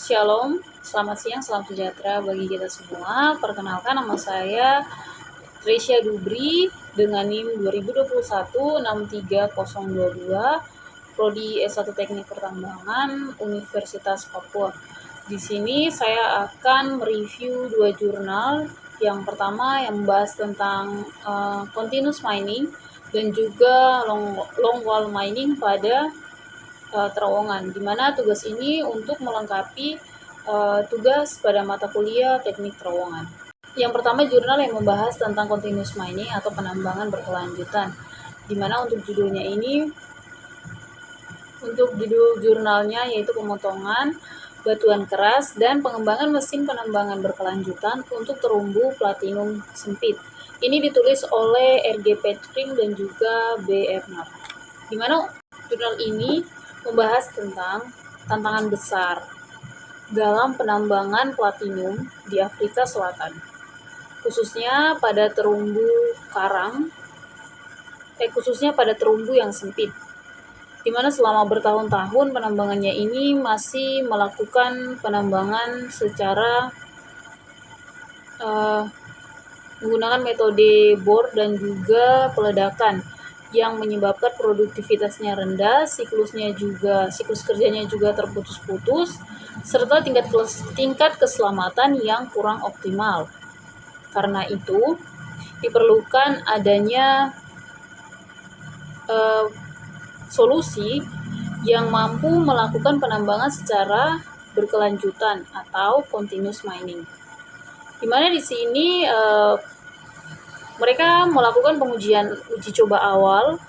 Shalom, selamat siang, salam sejahtera bagi kita semua. Perkenalkan, nama saya Tresya Dubri dengan NIM 2021-63022, Prodi S1 Teknik Pertambangan, Universitas Papua. Di sini saya akan mereview 2 jurnal. Yang pertama yang membahas tentang continuous mining dan juga long wall mining pada terowongan, di mana tugas ini untuk melengkapi tugas pada mata kuliah teknik terowongan. Yang pertama jurnal yang membahas tentang continuous mining atau penambangan berkelanjutan, di mana untuk judul jurnalnya yaitu pemotongan batuan keras dan pengembangan mesin penambangan berkelanjutan untuk terumbu platinum sempit. Ini ditulis oleh R.G. Petring dan juga B. Erner. Di mana jurnal ini membahas tentang tantangan besar dalam penambangan platinum di Afrika Selatan, khususnya pada terumbu yang sempit, di mana selama bertahun-tahun penambangannya ini masih melakukan penambangan secara menggunakan metode bor dan juga peledakan yang menyebabkan produktivitasnya rendah, siklus kerjanya juga terputus-putus, serta tingkat keselamatan yang kurang optimal. Karena itu, diperlukan adanya solusi yang mampu melakukan penambangan secara berkelanjutan atau continuous mining. Di mana di sini mereka melakukan uji coba awal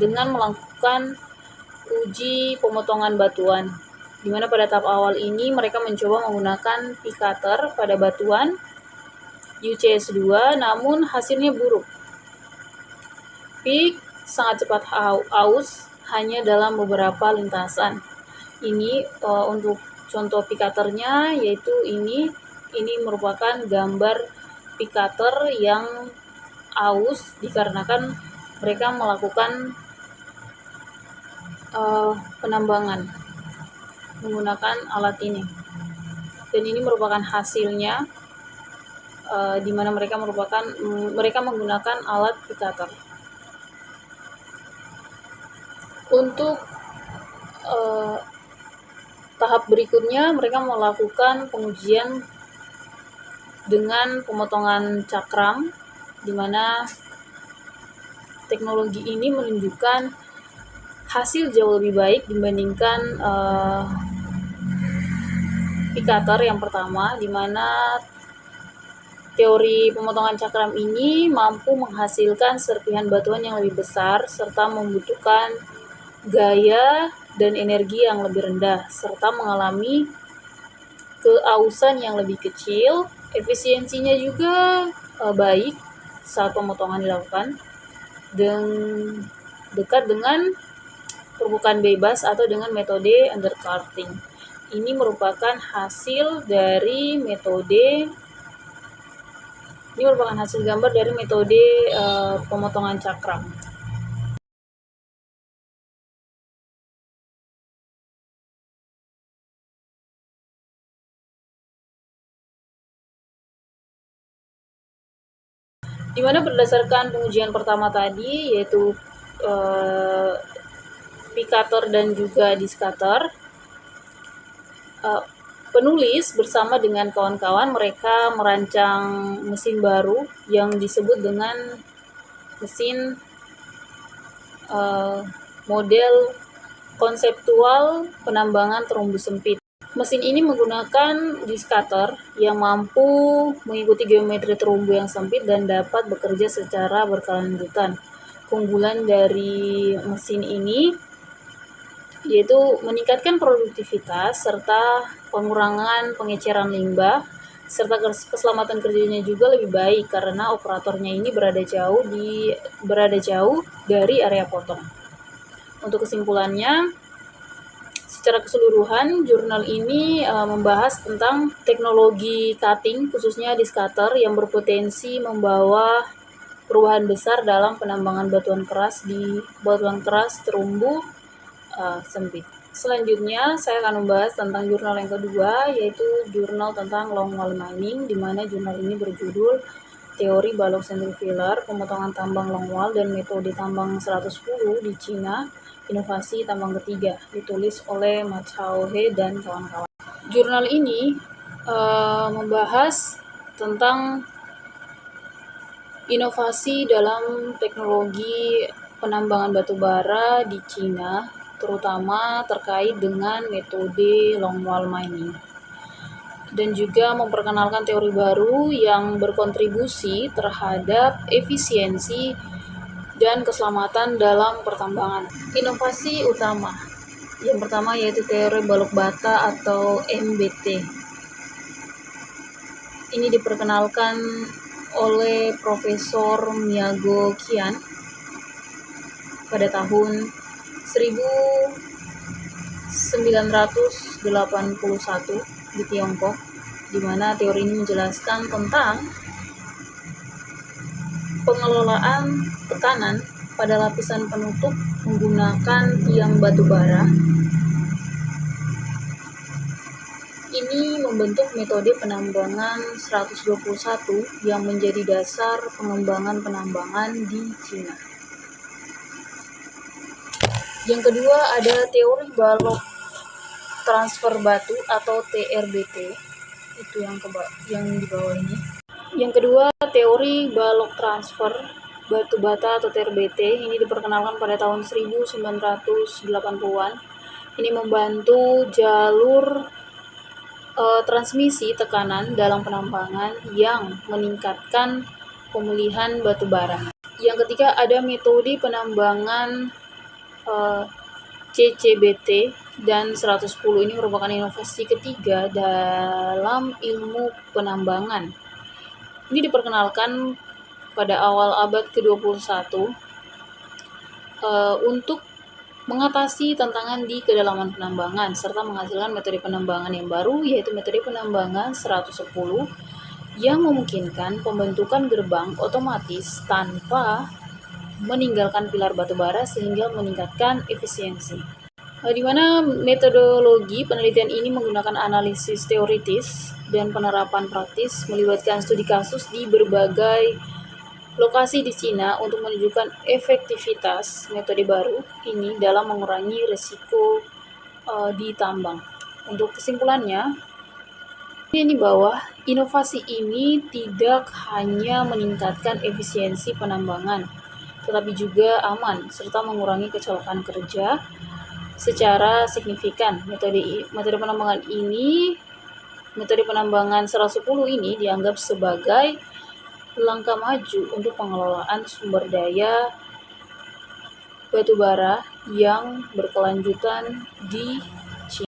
dengan melakukan uji pemotongan batuan, di mana pada tahap awal ini mereka mencoba menggunakan pick cutter pada batuan UCS2, namun hasilnya buruk. Pick sangat cepat aus hanya dalam beberapa lintasan. Ini untuk contoh pick cutternya yaitu ini merupakan gambar pick cutter yang aus dikarenakan mereka melakukan penambangan menggunakan alat ini, dan ini merupakan hasilnya di mana mereka menggunakan alat pick cutter. Untuk tahap berikutnya mereka melakukan pengujian dengan pemotongan cakram, di mana teknologi ini menunjukkan hasil jauh lebih baik dibandingkan pick cutter yang pertama, di mana teori pemotongan cakram ini mampu menghasilkan serpihan batuan yang lebih besar serta membutuhkan gaya dan energi yang lebih rendah, serta mengalami keausan yang lebih kecil. Efisiensinya juga baik saat pemotongan dilakukan dan dekat dengan permukaan bebas atau dengan metode undercutting. Ini merupakan hasil gambar dari metode pemotongan cakram. Di mana berdasarkan pengujian pertama tadi yaitu pick cutter dan juga disc cutter, penulis bersama dengan kawan-kawan mereka merancang mesin baru yang disebut dengan mesin model konseptual penambangan terumbu sempit. Mesin ini menggunakan disc cutter yang mampu mengikuti geometri terumbu yang sempit dan dapat bekerja secara berkelanjutan. Keunggulan dari mesin ini yaitu meningkatkan produktivitas serta pengurangan pengeceran limbah, serta keselamatan kerjanya juga lebih baik karena operatornya ini berada jauh dari area potong. Untuk kesimpulannya, secara keseluruhan jurnal ini membahas tentang teknologi cutting, khususnya disc cutter, yang berpotensi membawa perubahan besar dalam penambangan batuan keras terumbu sempit. Selanjutnya, saya akan membahas tentang jurnal yang kedua, yaitu jurnal tentang longwall mining, di mana jurnal ini berjudul Teori Balok Centrifugal, Pemotongan Tambang Longwall dan Metode Tambang 110 di Cina, Inovasi Tambang Ketiga, ditulis oleh Ma Chao He dan kawan-kawan. Jurnal ini membahas tentang inovasi dalam teknologi penambangan batu bara di Cina, terutama terkait dengan metode longwall mining, dan juga memperkenalkan teori baru yang berkontribusi terhadap efisiensi dan keselamatan dalam pertambangan. Inovasi utama yang pertama yaitu teori balok bata atau MBT. Ini diperkenalkan oleh Profesor Miyago Qian pada tahun 1981 di Tiongkok, di mana teori ini menjelaskan tentang pengelolaan tekanan pada lapisan penutup menggunakan tiang batu bara. Ini membentuk metode penambangan 121 yang menjadi dasar pengembangan penambangan di Cina. Yang kedua ada teori balok transfer batu atau TRBT, itu yang di bawah ini. Yang kedua teori balok transfer batu bata atau TRBT, ini diperkenalkan pada tahun 1980-an. Ini membantu jalur transmisi tekanan dalam penambangan yang meningkatkan pemulihan batu bara. Yang ketiga ada metode penambangan CCBT dan 110. Ini merupakan inovasi ketiga dalam ilmu penambangan. Ini diperkenalkan pada awal abad ke-21 untuk mengatasi tantangan di kedalaman penambangan serta menghasilkan metode penambangan yang baru, yaitu metode penambangan 110 yang memungkinkan pembentukan gerbang otomatis tanpa meninggalkan pilar batu bara sehingga meningkatkan efisiensi. Di mana metodologi penelitian ini menggunakan analisis teoritis dan penerapan praktis, melibatkan studi kasus di berbagai lokasi di Cina untuk menunjukkan efektivitas metode baru ini dalam mengurangi risiko di tambang. Untuk kesimpulannya, di bawah, inovasi ini tidak hanya meningkatkan efisiensi penambangan, tetapi juga aman serta mengurangi kecelakaan kerja secara signifikan. Metode penambangan 110 ini dianggap sebagai langkah maju untuk pengelolaan sumber daya batu bara yang berkelanjutan di